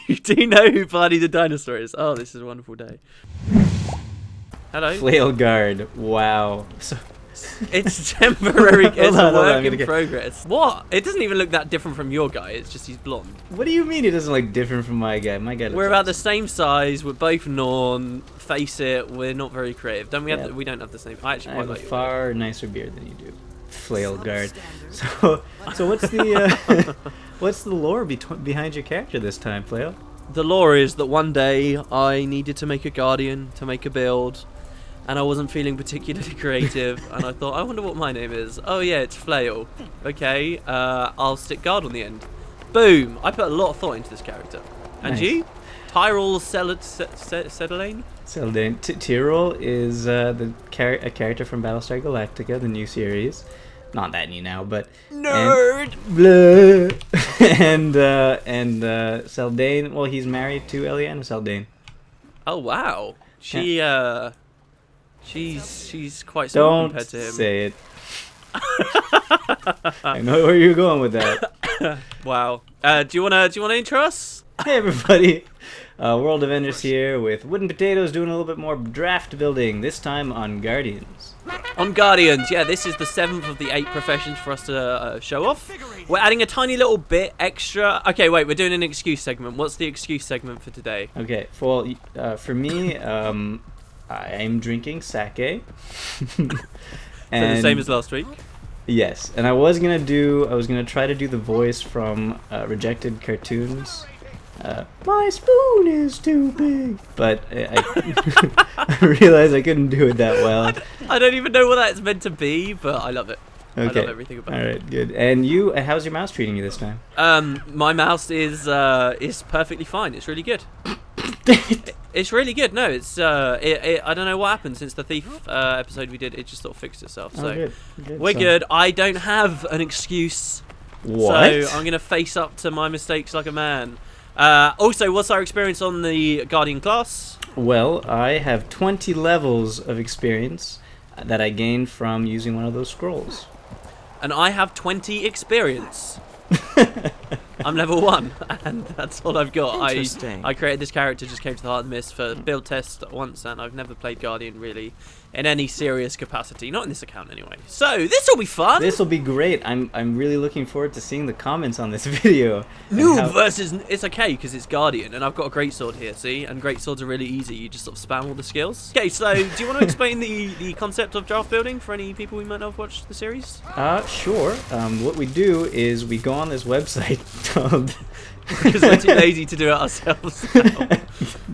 You do know who Barney the dinosaur is. Oh, this is a wonderful day. Hello. Flail guard. Wow. So it's temporary. It's a work in get... progress. What? It doesn't even look that different from your guy. It's just he's blonde. What do you mean it doesn't look different from my guy? My guy looks We're about the same size. We're both Norn. Face it, we're not very creative. Don't we have? We don't have the same. I actually quite have like a far nicer beard than you do. Flail guard. So what's the what's the lore behind your character this time, Flail? The lore is that one day I needed to make a guardian to make a build, and I wasn't feeling particularly creative, and I thought, I wonder what my name is. Oh yeah, it's Flail. Okay, I'll stick guard on the end. Boom! I put a lot of thought into this character. And nice. you? Tyrell Sedelaine? Sedelaine. Tyrell is a character from Battlestar Galactica, the new series. Not that new now, but nerd. And Seldane. Well, he's married to Eliana Seldane. Oh wow, she's quite small compared to him. Don't say it. I know where you're going with that. Wow. Do you wanna intro us? Hey everybody. World Avengers here with Wooden Potatoes doing a little bit more draft building, this time on Guardians. On Guardians, yeah, this is the 7th of the 8 professions for us to show off. We're adding a tiny little bit extra. Okay, wait, we're doing an excuse segment. What's the excuse segment for today? Okay, well, for me, I'm drinking sake. So the same as last week? Yes, and I was gonna try to do the voice from Rejected Cartoons. My spoon is too big, but I realized I couldn't do it that well. I don't even know what that's meant to be, but I love it. Okay. I love everything about it. All right, good. And you, how's your mouse treating you this time? My mouse is perfectly fine. It's really good. It's really good. No, it's I don't know what happened since the Thief episode we did. It just sort of fixed itself. So good. We're good. I don't have an excuse. What? So I'm gonna face up to my mistakes like a man. Also, what's our experience on the Guardian class? Well, I have 20 levels of experience that I gained from using one of those scrolls. And I have 20 experience. I'm level 1, and that's all I've got. I created this character, just came to the Heart of the Mist for build test once, and I've never played Guardian really in any serious capacity. Not in this account anyway. So this will be fun. This will be great. I'm really looking forward to seeing the comments on this video. Noob versus... It's okay, because it's Guardian, and I've got a great sword here, see? And great swords are really easy. You just sort of spam all the skills. Okay, so do you want to explain the concept of draft building for any people who might not have watched the series? Sure. What we do is we go on this website called... Because we're too lazy to do it ourselves now.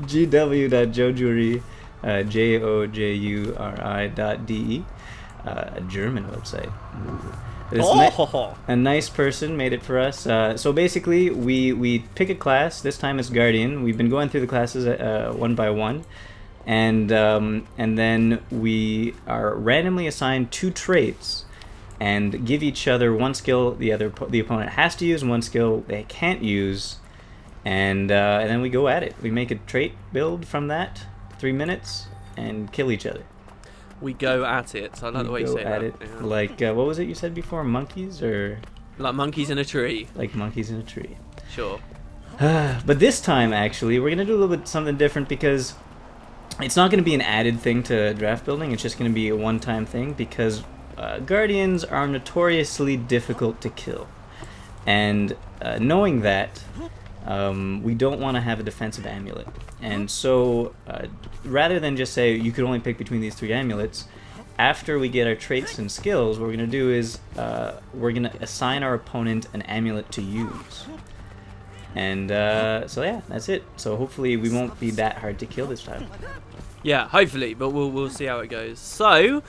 Gw2.Jojuri. Jojuri.de, a German website. A nice person made it for us. So basically, we pick a class. This time it's Guardian. We've been going through the classes one by one, and then we are randomly assigned 2 traits, and give each other one skill the opponent has to use, and one skill they can't use, and then we go at it. We make a trait build from that. 3 minutes and kill each other. We go at it. I like the way you say that. It. Yeah. Like what was it you said before? Monkeys or like monkeys in a tree? Like monkeys in a tree. Sure. But this time, actually, we're gonna do a little bit something different because it's not gonna be an added thing to draft building. It's just gonna be a one-time thing because Guardians are notoriously difficult to kill, and knowing that. We don't want to have a defensive amulet, and so rather than just say you could only pick between these 3 amulets, after we get our traits and skills, what we're going to do is we're going to assign our opponent an amulet to use. And so yeah, that's it. So hopefully we won't be that hard to kill this time. Yeah, hopefully, but we'll see how it goes. So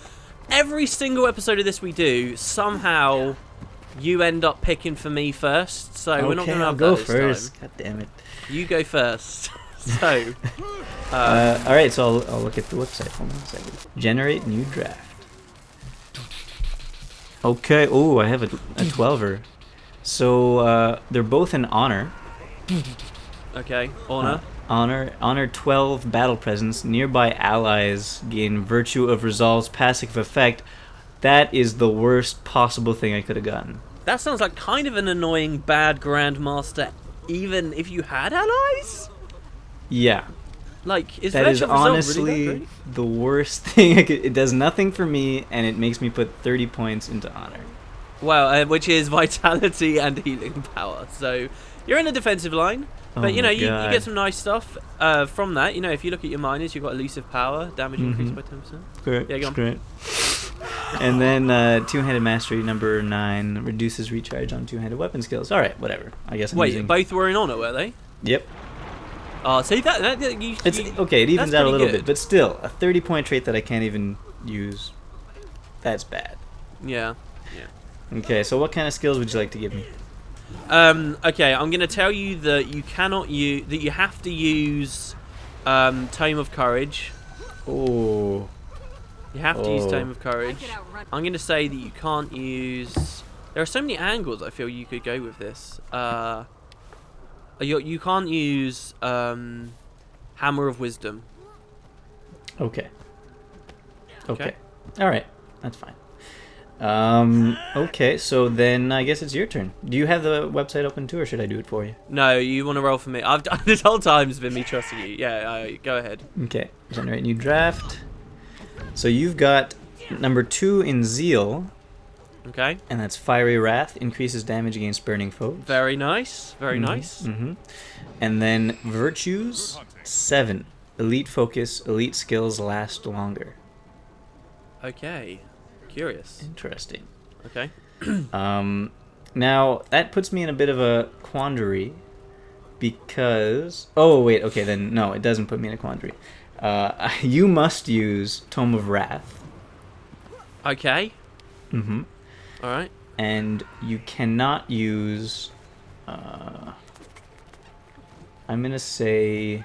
every single episode of this we do, somehow you end up picking for me first, so we're not going to have go that first. This time. God damn it. You go first. So, alright, so I'll look at the website. Hold on a second. Generate new draft. Okay, oh, I have a 12er. So, they're both in honor. Okay, honor. Honor 12 battle presence. Nearby allies gain virtue of resolve's passive effect. That is the worst possible thing I could have gotten. That sounds like kind of an annoying bad Grandmaster even if you had allies? Yeah. Like, is That is Virtual Result honestly really that great? the worst thing. It does nothing for me, and it makes me put 30 points into honor. Well, which is vitality and healing power. So you're in a defensive line, but you know you get some nice stuff from that. You know, if you look at your miners, you've got elusive power, damage increased by 10%. Correct. Yeah, go on. Correct. And then two-handed mastery number 9 reduces recharge on two-handed weapon skills. All right, whatever. I guess I'm Wait, using... both were in honor, were they? Yep. Oh, see that It's okay. It evens that's out a little pretty bit, but still, a 30-point trait that I can't even use. That's bad. Yeah. Okay, so what kind of skills would you like to give me? Okay, I'm gonna tell you that you cannot use that. You have to use Tome of Courage. Oh. You have to use Tome of Courage. I'm gonna say that you can't use. There are so many angles I feel you could go with this. You can't use Hammer of Wisdom. Okay. Okay. All right, that's fine. Okay, so then I guess it's your turn. Do you have the website open too, or should I do it for you? No, you want to roll for me. I've done this whole time has been me trusting you. Yeah, go ahead. Okay, generate new draft. So you've got number 2 in Zeal, Okay. and that's Fiery Wrath, increases damage against burning foes. Very nice. Very nice. Mm-hmm. And then Virtues 7, Elite Focus, Elite Skills last longer. Okay. Curious. Interesting. Okay. Now that puts me in a bit of a quandary because okay, then no, it doesn't put me in a quandary. You must use Tome of Wrath. Okay. Mm-hmm. All right. And you cannot use I'm gonna say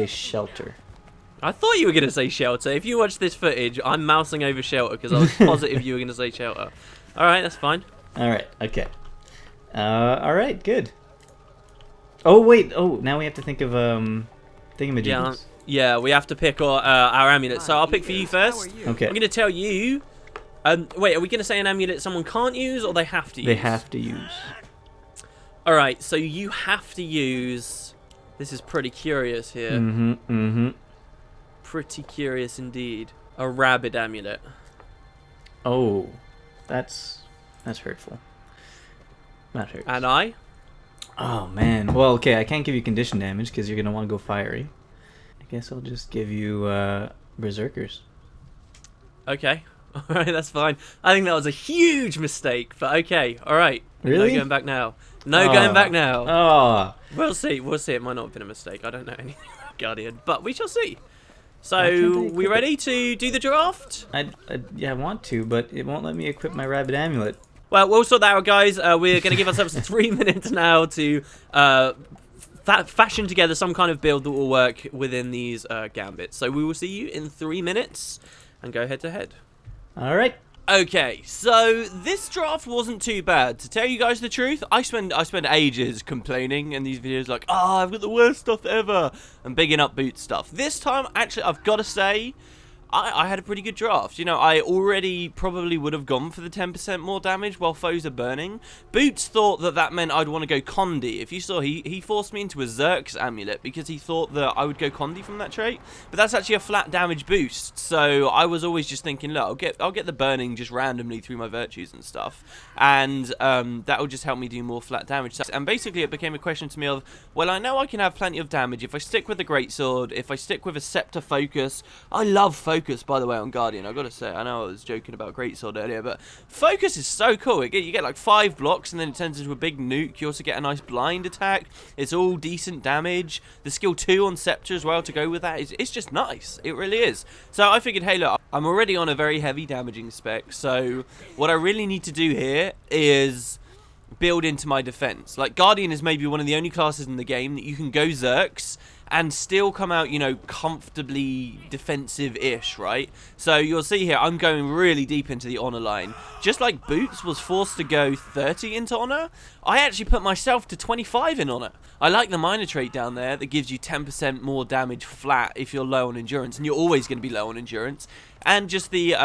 Shelter. I thought you were going to say Shelter. If you watch this footage, I'm mousing over Shelter because I was positive you were going to say Shelter. All right, that's fine. All right, okay. All right, good. Oh wait, now we have to think of thingamajiggies. Yeah, we have to pick our amulet. So I'll pick for you first. Okay. I'm going to tell you. Wait, are we going to say an amulet someone can't use or they have to use? They have to use. All right, so you have to use. This is pretty curious here. Mm-hmm. Pretty curious indeed. A rabid amulet. Oh, that's hurtful. That hurts. And I? Oh man. Well, okay, I can't give you condition damage because you're gonna want to go fiery. I guess I'll just give you berserkers. Okay. All right, that's fine. I think that was a huge mistake, but okay. All right. Really? No going back now. No going back now. Oh. We'll see. We'll see. It might not have been a mistake. I don't know anything about Guardian, but we shall see. So, we ready to do the draft? Yeah, I want to, but it won't let me equip my rabbit amulet. Well, we'll sort that out, guys. We're going to give ourselves 3 minutes now to fashion together some kind of build that will work within these gambits. So we will see you in 3 minutes and go head to head. All right. Okay, so this draft wasn't too bad. To tell you guys the truth, I spend ages complaining in these videos like, I've got the worst stuff ever, and bigging up Boot stuff. This time, actually, I've got to say, I had a pretty good draft. You know, I already probably would have gone for the 10% more damage while foes are burning. Boots thought that meant I'd want to go Condi. If you saw, he forced me into a Zerk's amulet because he thought that I would go Condi from that trait. But that's actually a flat damage boost. So I was always just thinking, look, I'll get the burning just randomly through my virtues and stuff. And that will just help me do more flat damage. And basically it became a question to me of, well, I know I can have plenty of damage if I stick with the greatsword, if I stick with a scepter focus. I love focus, by the way, on Guardian. I've got to say, I know I was joking about greatsword earlier, but focus is so cool. You get like 5 blocks and then it turns into a big nuke. You also get a nice blind attack. It's all decent damage. The skill 2 on scepter as well to go with that. It's just nice. It really is. So I figured, hey, look, I'm already on a very heavy damaging spec, so what I really need to do here is build into my defense. Like, Guardian is maybe one of the only classes in the game that you can go Zerks and still come out, you know, comfortably defensive-ish, right? So you'll see here, I'm going really deep into the honor line. Just like Boots was forced to go 30 into honor, I actually put myself to 25 in honor. I like the minor trait down there that gives you 10% more damage flat if you're low on endurance, and you're always going to be low on endurance. And just the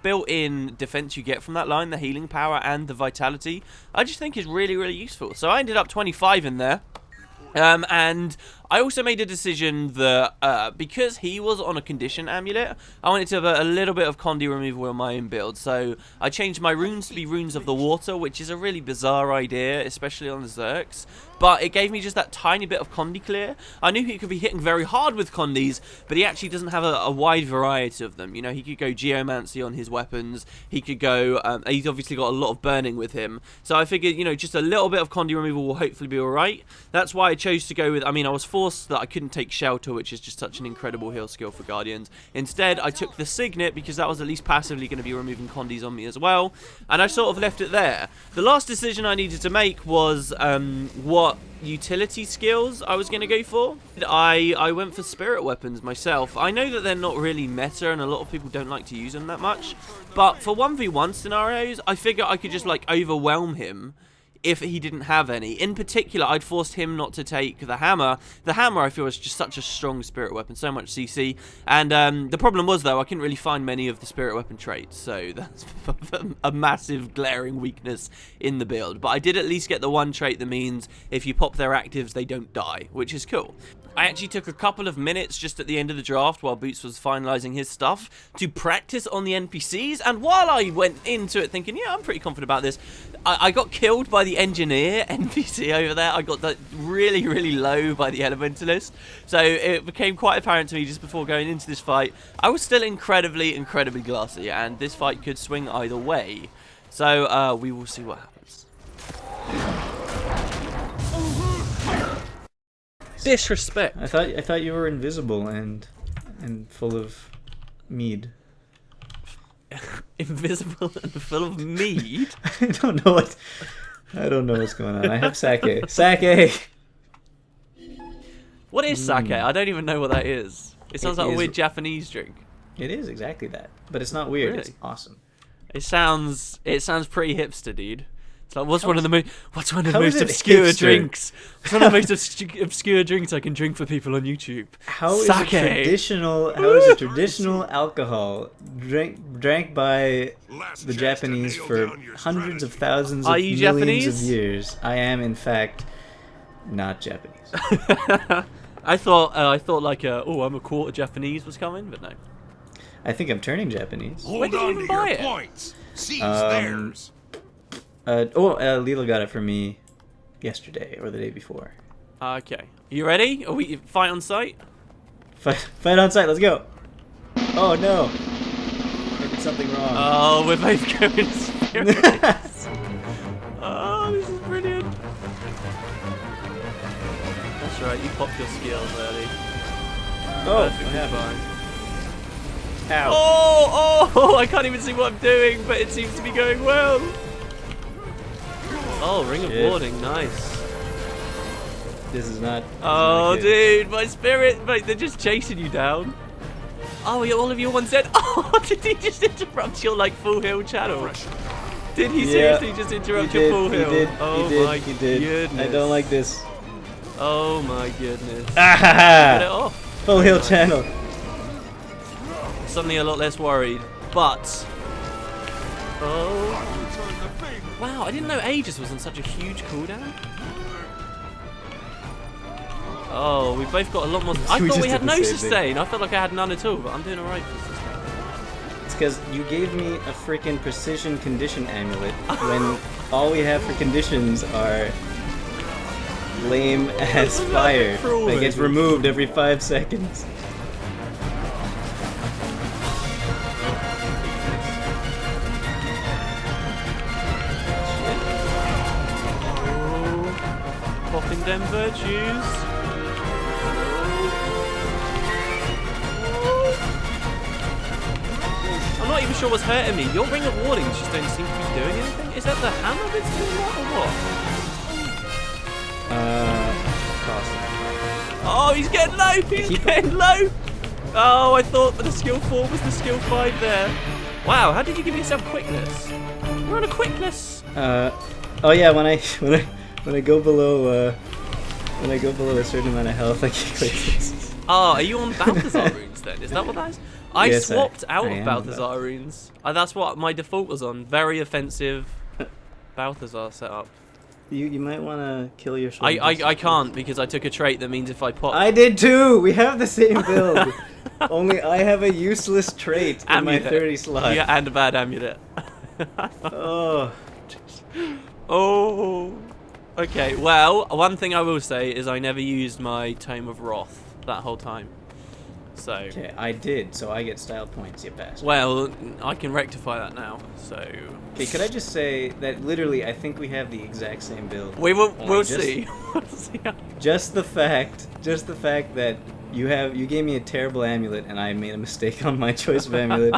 built-in defense you get from that line, the healing power and the vitality, I just think is really, really useful. So I ended up 25 in there. And I also made a decision that because he was on a condition amulet, I wanted to have a little bit of Condi removal in my own build. So I changed my runes to be runes of the water, which is a really bizarre idea, especially on the Zerks. But it gave me just that tiny bit of Condi clear. I knew he could be hitting very hard with Condis, but he actually doesn't have a wide variety of them. You know, he could go Geomancy on his weapons. He could go, he's obviously got a lot of burning with him. So I figured, you know, just a little bit of Condi removal will hopefully be alright. That's why I chose to go with, I mean, I was forced that I couldn't take Shelter, which is just such an incredible heal skill for Guardians. Instead, I took the Signet because that was at least passively going to be removing Condis on me as well. And I sort of left it there. The last decision I needed to make was what utility skills I was going to go for. I went for spirit weapons myself. I know that they're not really meta and a lot of people don't like to use them that much, but for 1v1 scenarios, I figure I could just like overwhelm him if he didn't have any. In particular, I'd forced him not to take the hammer. The hammer, I feel, is just such a strong spirit weapon, so much CC. And the problem was, though, I couldn't really find many of the spirit weapon traits, so that's a massive glaring weakness in the build. But I did at least get the one trait that means if you pop their actives, they don't die, which is cool. I actually took a couple of minutes just at the end of the draft while Boots was finalising his stuff to practice on the NPCs, and while I went into it thinking, yeah, I'm pretty confident about this, I got killed by the engineer NPC over there. I got really, really low by the elementalist, so it became quite apparent to me just before going into this fight, I was still incredibly, incredibly glassy, and this fight could swing either way. So we will see what happens. Disrespect. I thought you were invisible and full of mead. Invisible and full of mead? I don't know what's going on. I have sake. Sake. What is sake? I don't even know what that is. It sounds like a weird Japanese drink. It is exactly that, but it's not weird. Really? It's awesome. It sounds pretty hipster, dude. It's like, what's one of the most obscure hipster? drinks? What's one of the most obscure drinks I can drink for people on YouTube? How is Sake. a traditional alcohol drank by the Japanese for hundreds of thousands of millions Japanese? of years? I am, in fact, not Japanese. I thought like I'm a quarter Japanese was coming, but no. I think I'm turning Japanese. When did you even buy it? Points. Seize theirs. Lila got it for me yesterday or the day before. Okay. You ready? Are we fight on sight? Fight on sight, let's go. Oh no. I did something wrong. Oh, we're both going spirits. Oh, this is brilliant. That's right, you popped your skills early. Oh, Perfectly fine. Ow. Oh, I can't even see what I'm doing, but it seems to be going well. Oh, Ring of Warding, nice. This is not. Oh, dude, my spirit, mate, they're just chasing you down. Oh, all of you one said. Oh, did he just interrupt your like full heal channel? Did he seriously just interrupt your full heal? He did. Goodness. I don't like this. Oh my goodness. Ah! Get it off. Full heal channel. Suddenly a lot less worried, but. Oh. Wow, I didn't know Aegis was on such a huge cooldown. Oh, we both got a lot more. I thought we had no sustain. I felt like I had none at all, but I'm doing alright for sustain. It's because you gave me a freaking precision condition amulet when all we have for conditions are lame ass fire that gets removed every 5 seconds. Popping them virtues. I'm not even sure what's hurting me. Your Ring of Wardings just don't seem to be doing anything. Is that the hammer that's doing that or what? Cost. Oh, he's getting low. He's getting low. Oh, I thought that the skill 4 was the skill 5 there. Wow, how did you give yourself quickness? You're on a quickness. Oh yeah, when I go below a certain amount of health, I get quickness. Oh, are you on Balthazar runes then? Is that what that is? I Yes, swapped out I of am Balthazar runes. That's what my default was on. Very offensive Balthazar setup. You might want to kill your sword. I can't because I took a trait that means if I pop... I did too! We have the same build! Only I have a useless trait in my 30 slot. Yeah, and a bad amulet. Oh. Oh. Okay, well, one thing I will say is I never used my Tome of Wrath that whole time. So... Okay, I did, so I get style points, you bastard. Well, I can rectify that now, so... Okay, could I just say that literally I think we have the exact same build. We'll see. We'll see. Just the fact that you gave me a terrible amulet and I made a mistake on my choice of amulet,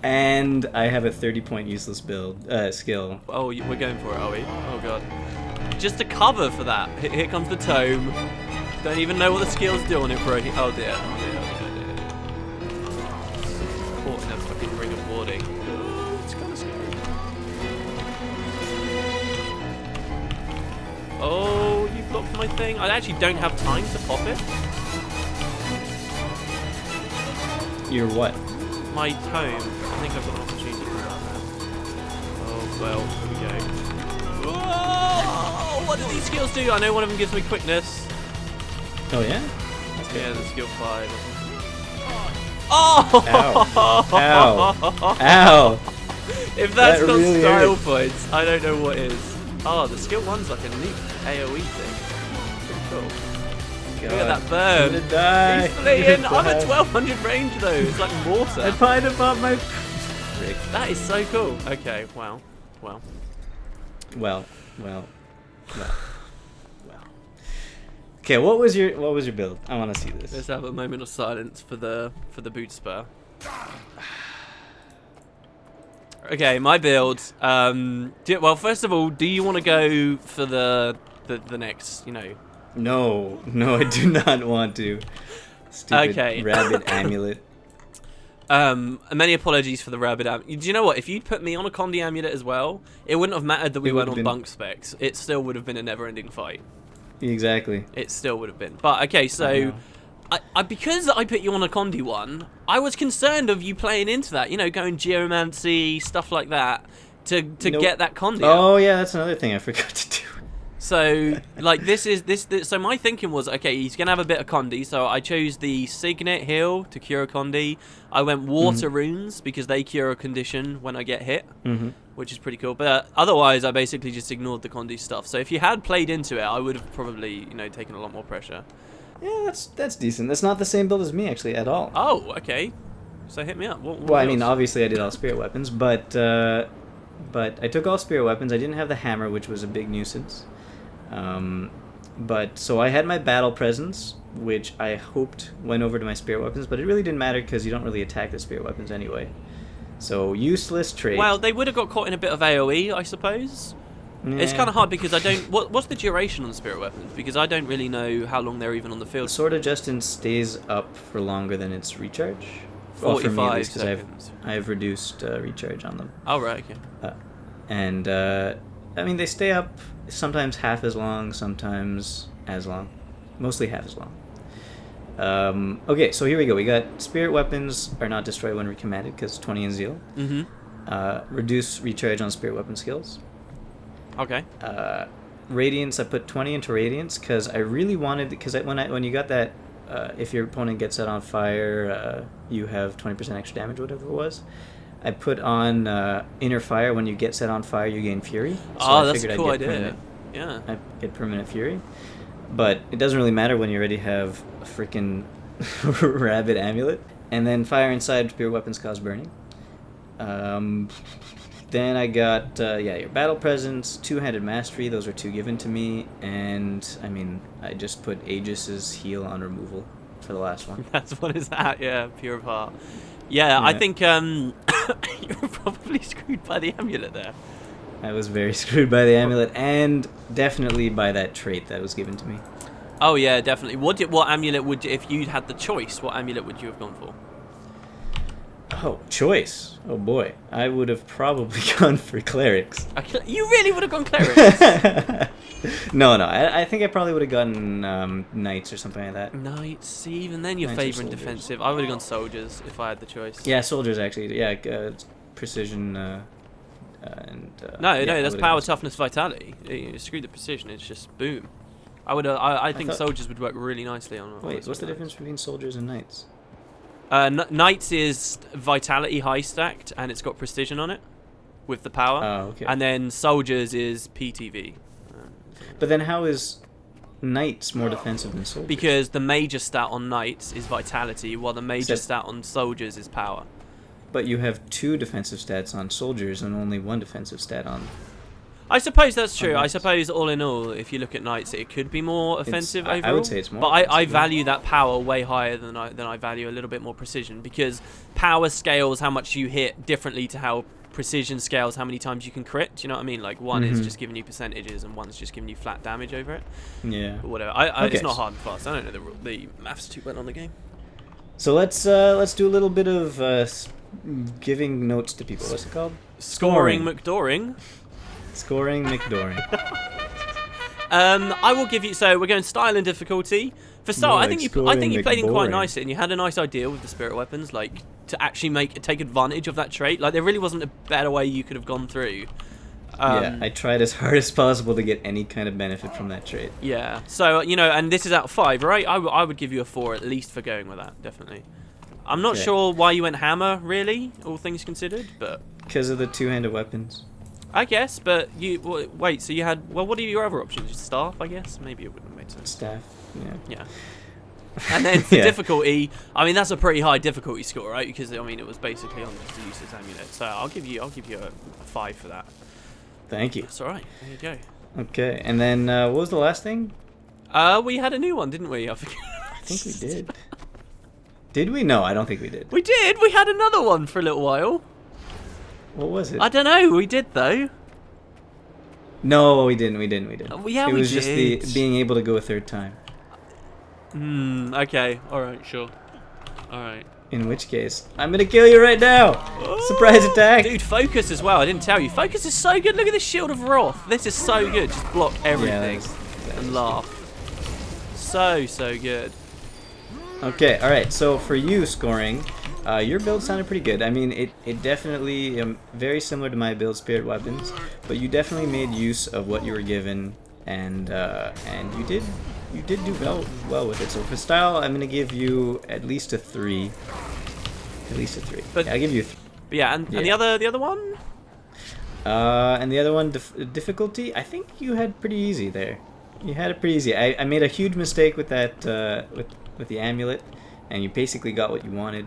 and I have a 30-point useless build skill. Oh, we're going for it, are we? Oh god. Just a cover for that. Here comes the tome. Don't even know what the skills do on it, bro. Oh dear. Oh dear. Oh dear. Caught in a fucking ring of warding. It's kind of scary. Oh, you blocked my thing. I actually don't have time to pop it. Your what? My tome. I think I've got an opportunity for that now. Oh, well, here we go. Whoa! What do these skills do? I know one of them gives me quickness. Oh, yeah? Yeah, the skill 5. Oh! Ow. Ow! If that's That not really style hurt. points, I don't know what is. Oh, the skill 1's like a neat AoE thing. Pretty cool. Look at that burn. I'm gonna die. He's fleeing. I'm at 1200 range though. It's like I water. pied above my... Frick. That is so cool. Okay, wow. Well. Well. Okay, what was your build? I want to see this. Let's have a moment of silence for the boot spur. Okay, my build. Well, first of all, do you want to go for the next? No, I do not want to. Stupid Okay. rabbit amulet. Many apologies for the rabbit amulet. Do you know what? If you'd put me on a Condi amulet as well, it wouldn't have mattered that we went on bunk specs. It still would have been a never-ending fight. Exactly. It still would have been. But okay, so I because I put you on a Condi one, I was concerned of you playing into that. Going geomancy, stuff like that, to get that Condi. Oh yeah, that's another thing I forgot to do. So, like, this. So my thinking was, okay, he's gonna have a bit of Condi. So I chose the Signet Heal to cure a Condi. I went Water Runes because they cure a condition when I get hit, which is pretty cool. But otherwise, I basically just ignored the Condi stuff. So if you had played into it, I would have probably, taken a lot more pressure. Yeah, that's decent. That's not the same build as me actually at all. Oh, okay. So hit me up. What I mean, obviously I did all spirit weapons, but I took all spirit weapons. I didn't have the hammer, which was a big nuisance. But so I had my battle presence, which I hoped went over to my spirit weapons, but it really didn't matter because you don't really attack the spirit weapons anyway. So useless trait. Well, they would have got caught in a bit of AoE, I suppose. Yeah. It's kind of hard because I don't... What's the duration on the spirit weapons? Because I don't really know how long they're even on the field. Sword of Justice stays up for longer than its recharge. 45 seconds. I've reduced recharge on them. Oh, right, okay. I mean, they stay up sometimes half as long, sometimes as long. Mostly half as long. Okay, so here we go. We got spirit weapons are not destroyed when recommanded because 20 in zeal. Reduce recharge on spirit weapon skills. Okay. Radiance, I put 20 into Radiance because I really wanted... Because when you got that, if your opponent gets set on fire, you have 20% extra damage, whatever it was. I put on Inner Fire. When you get set on fire, you gain Fury. So that's a cool idea. Yeah. I get permanent Fury. But it doesn't really matter when you already have a freaking rabbit amulet. And then Fire Inside, spirit weapons cause burning. Then I got, your Battle Presence, Two-Handed Mastery. Those are 2 given to me. And, I mean, I just put Aegis's Heal on removal for the last one. That's what is that, yeah, Pure of Heart. Yeah, I think you were probably screwed by the amulet there. I was very screwed by the amulet and definitely by that trait that was given to me. Oh yeah, definitely. What amulet would, if you had the choice, what amulet would you have gone for? Oh, choice. Oh boy, I would have probably gone for clerics. You really would have gone clerics? No. I think I probably would have gotten knights or something like that. Knights. See, even then you're Knights or favouring soldiers. defensive. I would have gone soldiers if I had the choice. Yeah, soldiers actually. Yeah, precision. And No, yeah, that's I power, would've gone- toughness, vitality. Screw the precision. It's just boom. I think thought- soldiers would work really nicely on. Wait, what's the difference between soldiers and knights? Knights is vitality high stacked, and it's got precision on it with the power. Oh, okay. And then soldiers is PTV. But then how is knights more defensive than soldiers? Because the major stat on knights is vitality, while the major Except- stat on soldiers is power. But you have 2 defensive stats on soldiers and only 1 defensive stat on... I suppose that's true. I knights. suppose all in all, if you look at knights, it could be more offensive overall. I would say it's more But I offensive, yeah. value that power way higher than I value a little bit more precision, because power scales how much you hit differently to how precision scales how many times you can crit. Do you know what I mean? Like one is just giving you percentages and one's just giving you flat damage over it. Yeah. But whatever. Okay. It's not hard and fast. I don't know the maths too well on the game. So let's do a little bit of giving notes to people. What's it called? Scoring McDoring. Scoring McDoring. I will give you. So we're going style and difficulty. For start, More I like think you scoring played in quite McBoring. nicely, and you had a nice idea with the spirit weapons, like to actually take advantage of that trait. Like there really wasn't a better way you could have gone through. Yeah, I tried as hard as possible to get any kind of benefit from that trait. Yeah. So and this is out of 5, right? I would give you a 4 at least for going with that, definitely. I'm not Okay. sure why you went hammer, really, all things considered, but Because of the 2-handed weapons. I guess. But wait, so you had what are your other options? Just staff, I guess. Maybe it wouldn't have made sense. Staff. Yeah. Yeah. And then for Yeah. difficulty, I mean that's a pretty high difficulty score, right? Because I mean it was basically on just the useless amulet. So I'll give you a 5 for that. Thank you. That's all right. There you go. Okay, and then what was the last thing? We had a new one, didn't we? I forget. I think we did. Did we? No, I don't think we did. We did. We had another one for a little while. What was it? I don't know. We did though. No, we didn't. Yeah, it we was just the did. being able to go a 3rd time. Okay. All right. Sure. All right. In which case, I'm gonna kill you right now. Surprise attack. Dude, focus as well. I didn't tell you. Focus is so good. Look at this shield of wrath. This is so good. Just block everything that and is laugh. So good. Okay, all right. So for you scoring, your build sounded pretty good. I mean, it definitely very similar to my build, spirit weapons, but you definitely made use of what you were given, and you did do well with it. So for style, I'm gonna give you at least a 3. At least a 3. But- Yeah, I'll give you a But yeah, and the other one. and the other one, difficulty, I think you had pretty easy there. You had it pretty easy. I made a huge mistake with that, with the amulet, and you basically got what you wanted.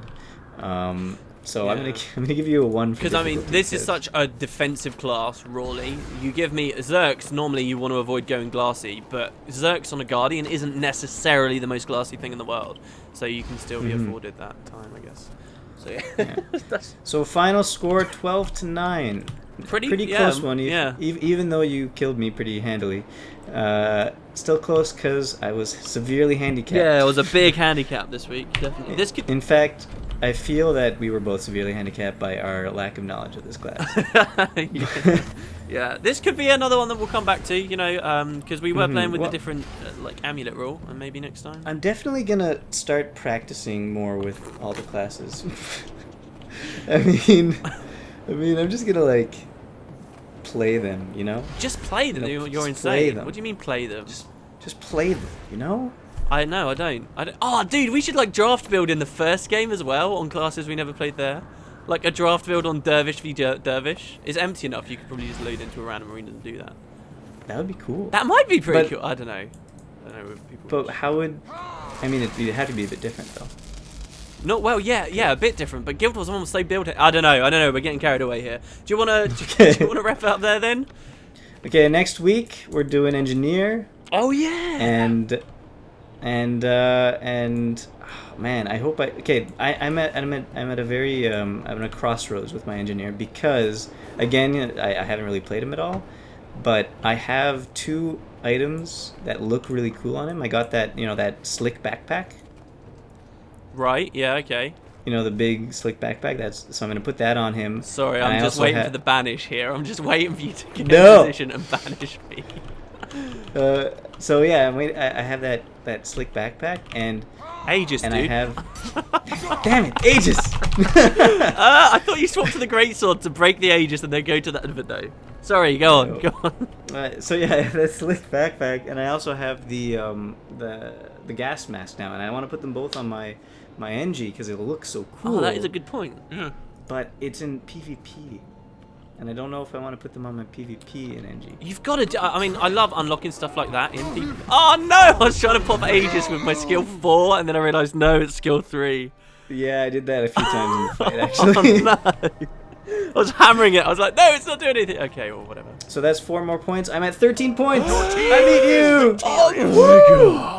So I'm Yeah. gonna give you a 1 for Because I mean, difficulty, this is 'cause- such a defensive class. Rawly, you give me Zerks. Normally, you want to avoid going glassy, but Zerks on a Guardian isn't necessarily the most glassy thing in the world. So you can still be afforded that time, I guess. So yeah, that's So final score 12-9. pretty Close one. Yeah. Even though you killed me pretty handily, still close because I was severely handicapped. Yeah, it was a big handicap this week. Definitely. This could. In fact, I feel that we were both severely handicapped by our lack of knowledge of this class. Yeah, this could be another one that we'll come back to. Because we were playing with the Well- different like amulet rule, and maybe next time. I'm definitely gonna start practicing more with all the classes. I mean, I'm just gonna like play them, you know? Just play them. You know, You're just play insane. them. What do you mean play them? Just play them, you know? I know. I don't. Oh, dude, we should like draft build in the first game as well on classes we never played there. Like a draft build on Dervish v Dervish. It's empty enough. You could probably just load into a random arena and do that. That would be cool. That might be pretty But- cool. I don't know. I don't know if people. But how would? I mean, it'd have to be a bit different though. Not well. Yeah, a bit different. But Guild Wars almost so built it. I don't know. We're getting carried away here. Do you wanna? Okay. Do you wanna wrap it up there then? Okay, next week we're doing engineer Oh yeah. and oh, man, I hope I'm at a very I'm at a crossroads with my engineer because again I haven't really played him at all, but I have 2 items that look really cool on him. I got that, that slick backpack. Right, yeah, okay. The big slick backpack. So I'm gonna put that on him. Sorry, I'm just waiting for the banish here. I'm just waiting for you to get No. in position and banish me. So yeah, I have that slick backpack and Aegis, and dude. I have. Damn it, Aegis! I thought you swapped to the greatsword to break the Aegis and then go to the. But no. Sorry, go on, go on. So yeah, I have that slick backpack, and I also have the gas mask now, and I want to put them both on my NG because it'll look so cool. Oh, that is a good point. Yeah. But it's in PvP, and I don't know if I want to put them on my PvP in NG. You've got to. I mean, I love unlocking stuff like that in PvP. Oh no! I was trying to pop Aegis with my skill 4, and then I realised no, it's skill 3. Yeah, I did that a few times in the fight actually. Oh no! I was hammering it. I was like, no, it's not doing anything. Okay, well, whatever. So that's 4 more points. I'm at 13 points. I beat you. Oh my god!